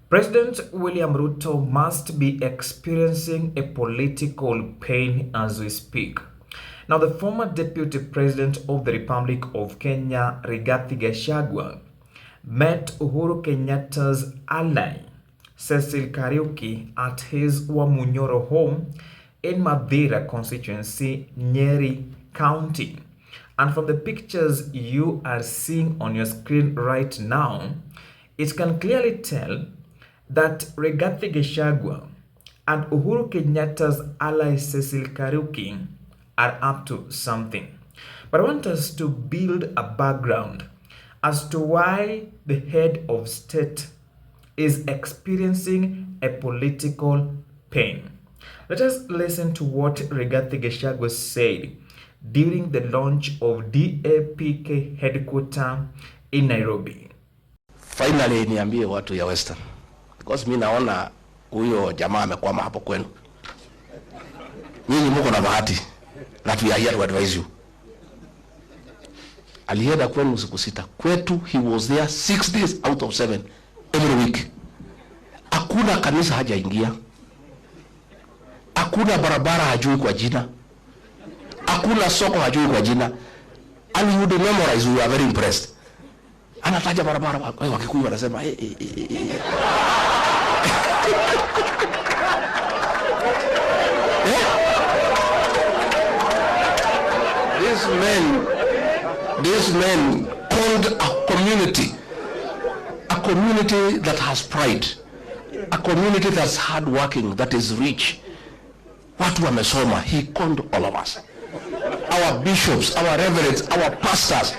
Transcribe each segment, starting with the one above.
President William Ruto must be experiencing a political pain as we speak. Now, the former Deputy President of the Republic of Kenya, Rigathi Gachagua, met Uhuru Kenyatta's ally, Cecil Kariuki, at his Wamunyoro home in Madeira constituency, Nyeri County. And from the pictures you are seeing on your screen right now, it can clearly tell that Rigathi Gachagua and Uhuru Kenyatta's ally Cecil Kariuki are up to something. But I want us to build a background as to why the head of state is experiencing a political pain. Let us listen to what Rigathi Gachagua said during the launch of DAPK headquarters in Nairobi. Finally, niambie watu ya Western. Because mimi naona huyo jamaa amekwama hapo kwenu. Nyinyi mko na bahati. That we are here to advise you. Alienda kwenu siku 6. Kwetu he was there 6 days out of 7 every week. Hakuna kanisa hajaingia. Hakuna barabara hajui kwa jina. Hakuna soko hajui kwa jina. And you would memorize, we are very impressed. Anataja barabara wakikuyu wanasema These men called a community that has pride, a community that's hardworking, that is rich. Watu wamesoma. He called all of us, our bishops, our reverends, our pastors.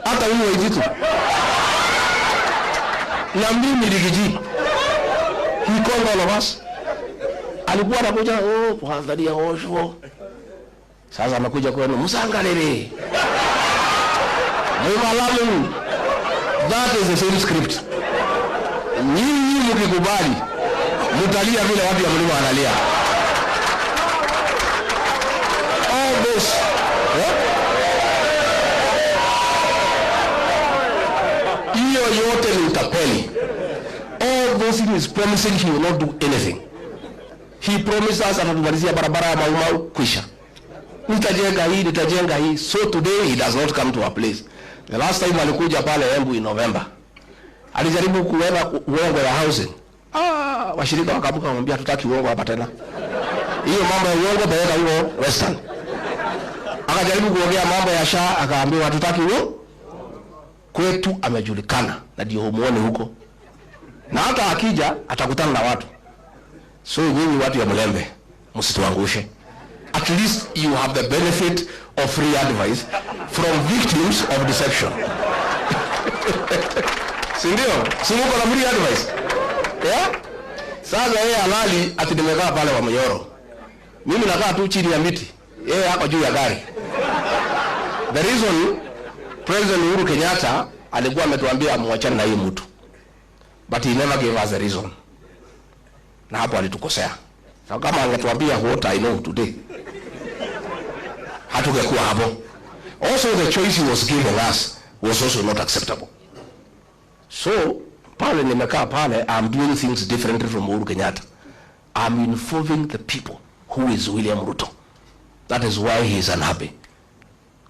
Hata huyo Ejitu na mimi Rigiji, he called all of us. Alikuwa anakuja kuangalia osho. Sasa amekuja kwenu msangalele Mwalamu. That is the same script. Nyinyi mkikubali mtalia vile watu ya mlima wanalia. All this hiyo yote ni utapeli. All those things is promising he will not do anything. He promised us atamalizia barabara ya Mau kwisha. Nitajenga hii. So today he does not come to our place. The last time alikuja pale Embu in November, alijaribu kuweka uongo ya housing. Washirika wakabuka kumwambia tutaki uongo hapa tena. Hiyo mambo ya uongo baada hiyo Western. Akajaribu kuongea mambo ya SHA, akaambiwa tutaki uongo. Kwetu amejulikana na ndio humuone huko. Na hata akija atakutana na watu. So nyinyi watu ya Mlembe msituangushe. At least you have the benefit of free advice from victims of deception. Sindio? Simuko na free advice. Yeah? Sasa yeye halali ati nimekaa pale wa Mnyoro. Mimi nakaa tu chini ya miti. Yeye hako juu ya gari. The reason President Uhuru Kenyatta alikuwa ametuambia muachane na hii mtu. But he never gave us a reason. Na hapo alitukosea. So kama angetuambia what I know today, hatungekuwa hapo. Also the choice he was giving us was also not acceptable. So pale nimekaa pale, I'm doing things differently from Uhuru Kenyatta. I'm involving the people who is William Ruto. That is why he is unhappy.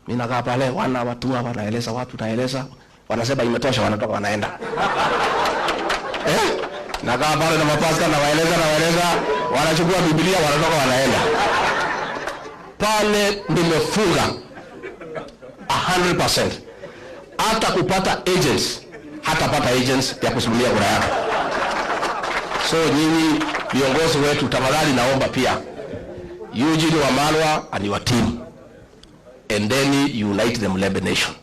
Mimi nakaa pale, watu wanaeleza watu naeleza, wanasema imetosha, wanatoka wanaenda. Nakaa pale na mapasta na waeleza, wanachukua Biblia wanatoka wanaenda. Pale nimefunga 100%. Hata kupata agents, hatapata agents ya kusimamia kura yake. So nyinyi viongozi wetu, tafadhali naomba pia Eugene Wamalwa and your team, and then unite the Mlembe nation.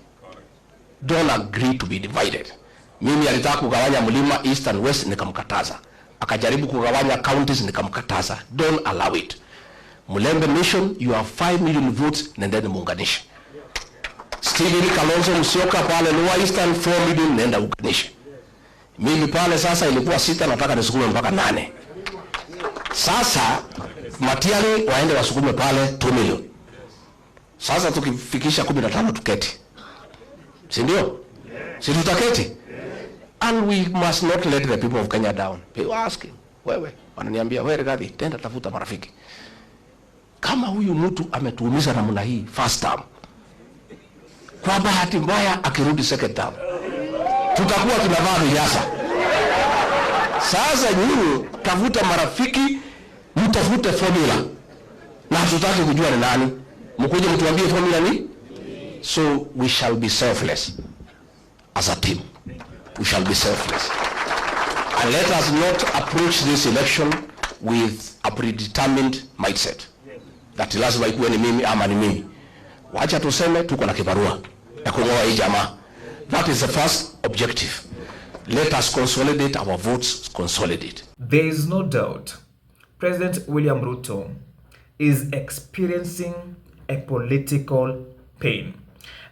Don't agree to be divided. Mimi alitaka kugawanya mlima east and west, nikamkataza. Akajaribu kugawanya counties, nikamkataza. Don't allow it. Mlembe nation, you have 5 million votes, nendeni muunganishe. Stephen Kalonzo Musyoka pale Lower Eastern 4 million, nenda uunganishe. Mimi pale sasa ilikuwa 6, nataka nisukume mpaka 8. Sasa Matiang'i waende wasukume pale 2 million. Sasa tukifikisha 15 tuketi. Si ndio? Si tutaketi? And we must not let the people of Kenya down. They were asking, wewe, wananiambia, wewe Rigathi, tenda tafuta marafiki. Kama huyu mtu ametuumiza namna hii first term, kwa bahati mbaya akirudi second term, tutakuwa tunavaa vinyasa. Sasa nyinyi tafuta marafiki, mtafute formula. Na hatutaki kujua ni nani. Mkuje mtuambie formula ni? So we shall be selfless as a team. We shall be selfless. And let us not approach this election with a predetermined mindset. That lazima ikuwe ni mimi ama ni mimi. Wacha tuseme tuko na kibarua ya kungoa hii jamaa. That is the first objective. Let us consolidate our votes, consolidate. There is no doubt President William Ruto is experiencing a political pain.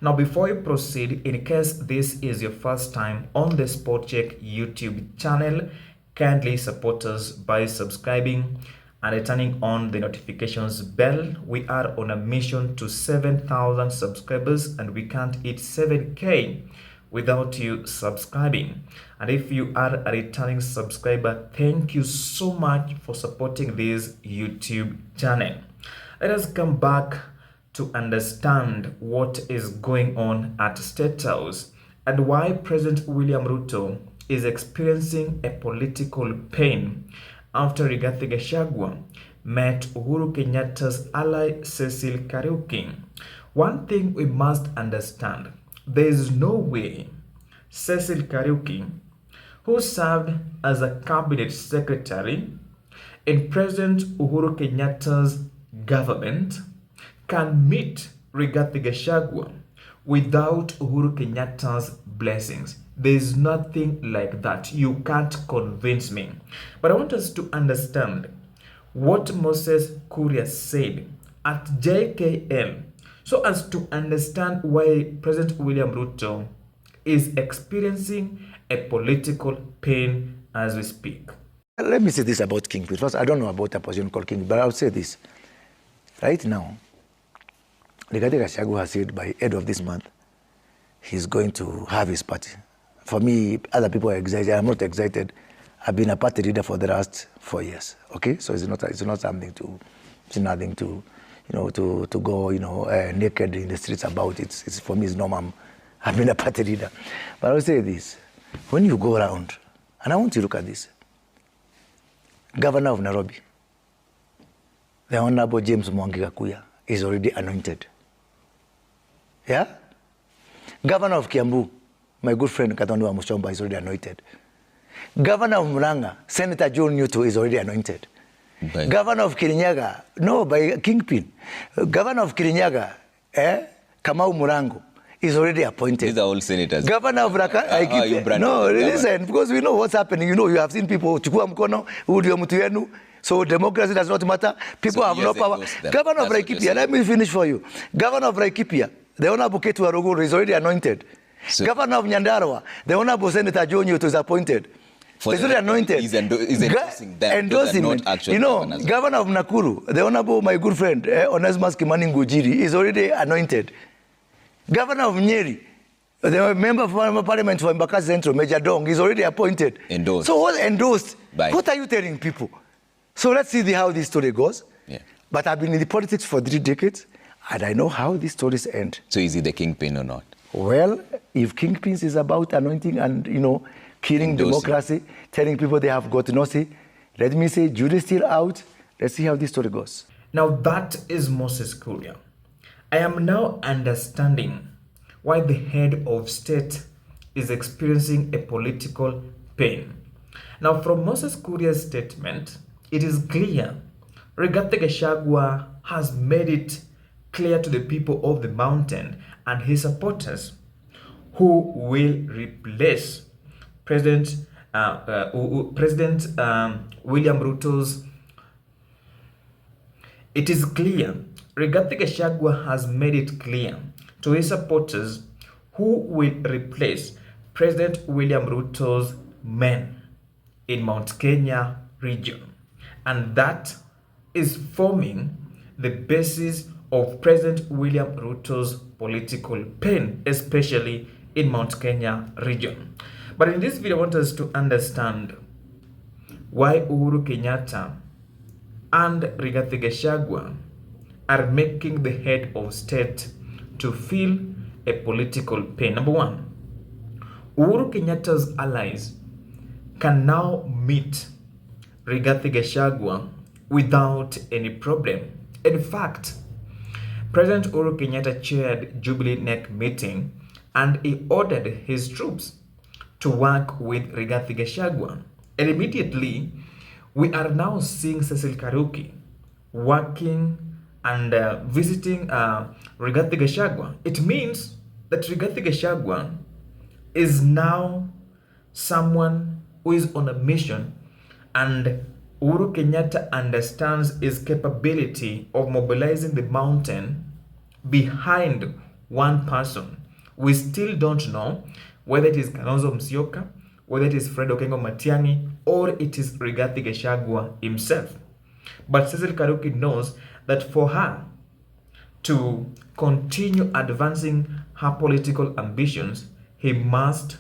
Now, before you proceed, in case this is your first time on the Sport Check YouTube channel, kindly support us by subscribing and turning on the notifications bell. We are on a mission to 7,000 subscribers and we can't hit 7K without you subscribing. And if you are a returning subscriber, thank you so much for supporting this YouTube channel. Let us come back to understand what is going on at State House and why President William Ruto is experiencing a political pain after Rigathi Gachagua met Uhuru Kenyatta's ally Cecil Kariuki. One thing we must understand, there is no way Cecil Kariuki, who served as a cabinet secretary in President Uhuru Kenyatta's government, can meet Rigathi Gachagua without Uhuru Kenyatta's blessings. There is nothing like that. You can't convince me. But I want us to understand what Moses Kuria said at JKL so as to understand why President William Ruto is experiencing a political pain as we speak. Let me say this about Kingpin. First, I don't know about a position called Kingpin, but I'll say this. Right now, Rigathi Gachagua has said by end of this month, he's going to have his party. For me, other people are excited. I'm not excited. I've been a party leader for the last 4 years. Okay, so it's not something to, it's nothing to, to go, naked in the streets about it. It's for me, it's normal. I've been a party leader. But I'll say this: when you go around, and I want you to look at this, Governor of Nairobi, the Honorable James Mwangi Gakuya, is already anointed. Yeah? Governor of Kiambu, my good friend Katondu Musomba, is already anointed. Governor of Murang'a, Senator John Nyuto, is already anointed. Governor of Kirinyaga, no, by Kingpin. Governor of Kirinyaga, Kamau Murango, is already appointed. These are all senators. Governor of Raka, no, listen, because we know what's happening. You have seen people, Chukua Mkono, Udio Mutuyenu, so democracy does not matter. People have no power. Governor of Laikipia, let me finish for you. Governor of Laikipia, the Honorable Ketu Aruguru is already anointed. So, Governor of Nyandarua, the Honorable Senator John Nyuto is appointed. He's already anointed. He's endorsing them. Endorsement. Governor of Nakuru, the Honorable, my good friend, Onesimus Kimani Ngujiri, is already anointed. Governor of Nyeri, the member of Parliament for Embakasi Central, Major Dong, is already appointed. Endorsed. So what endorsed? What are you telling people? So let's see how this story goes. Yeah. But I've been in the politics for 3 decades, and I know how these stories end. So is he the kingpin or not? Well, if kingpins is about anointing and, killing democracy, telling people they have got no say, let me say, jury's still out. Let's see how this story goes. Now that is Moses Kuria. I am now understanding why the head of state is experiencing a political pain. Now, from Moses Kuria's statement, it is clear Rigathi Gachagua has made it clear to the people of the mountain and his supporters who will replace President William Ruto's. It is clear Rigathi Gachagua has made it clear to his supporters who will replace President William Ruto's men in Mount Kenya region. And that is forming the basis of President William Ruto's political pain, especially in Mount Kenya region. But in this video, I want us to understand why Uhuru Kenyatta and Rigathi Gachagua are making the head of state to feel a political pain. Number one, Uhuru Kenyatta's allies can now meet Rigathi Gachagua without any problem. In fact, President Uhuru Kenyatta chaired Jubilee NEC meeting and he ordered his troops to work with Rigathi Gachagua. And immediately, we are now seeing Cecil Karuki working and visiting Rigathi Gachagua. It means that Rigathi Gachagua is now someone who is on a mission, and Uhuru Kenyatta understands his capability of mobilizing the mountain behind one person. We still don't know whether it is Kalonzo Musyoka, whether it is Fred Okengo Matiang'i, or it is Rigathi Gachagua himself. But Cecil Karuki knows that for her to continue advancing her political ambitions, he must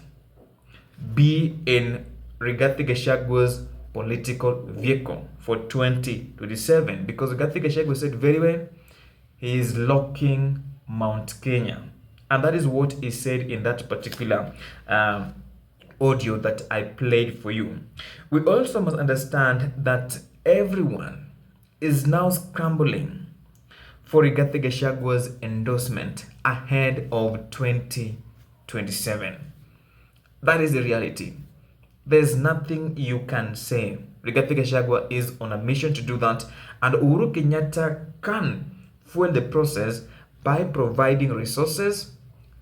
be in Rigathi Gachagua's political vehicle for 2027, because Rigathi Gachagua said very well, he is locking Mount Kenya. And that is what he said in that particular audio that I played for you. We also must understand that everyone is now scrambling for Rigathi Gachagua's endorsement ahead of 2027. That is the reality. There's nothing you can say. Rigathi Gachagua is on a mission to do that, and Uhuru Kenyatta can fuel the process by providing resources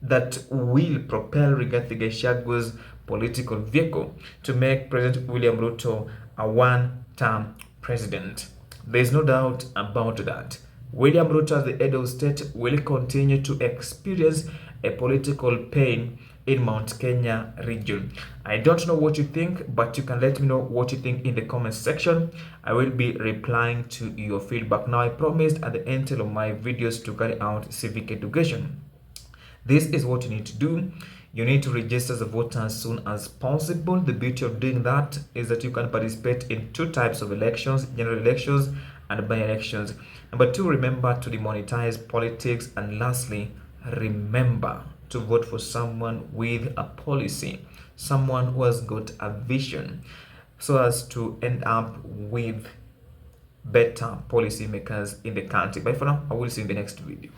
that will propel Rigathi Gachagua's political vehicle to make President William Ruto a one-term president. There's no doubt about that. William Ruto as the head of state will continue to experience a political pain in Mount Kenya region. I don't know what you think, but you can let me know what you think in the comment section. I will be replying to your feedback. Now, I promised at the end of my videos to carry out civic education. This is what you need to do. You need to register as a voter as soon as possible. The beauty of doing that is that you can participate in two types of elections: general elections and by-elections. Number two, remember to demonetize politics. And lastly, remember to vote for someone with a policy, someone who has got a vision, so as to end up with better policymakers in the country. But for now, I will see you in the next video.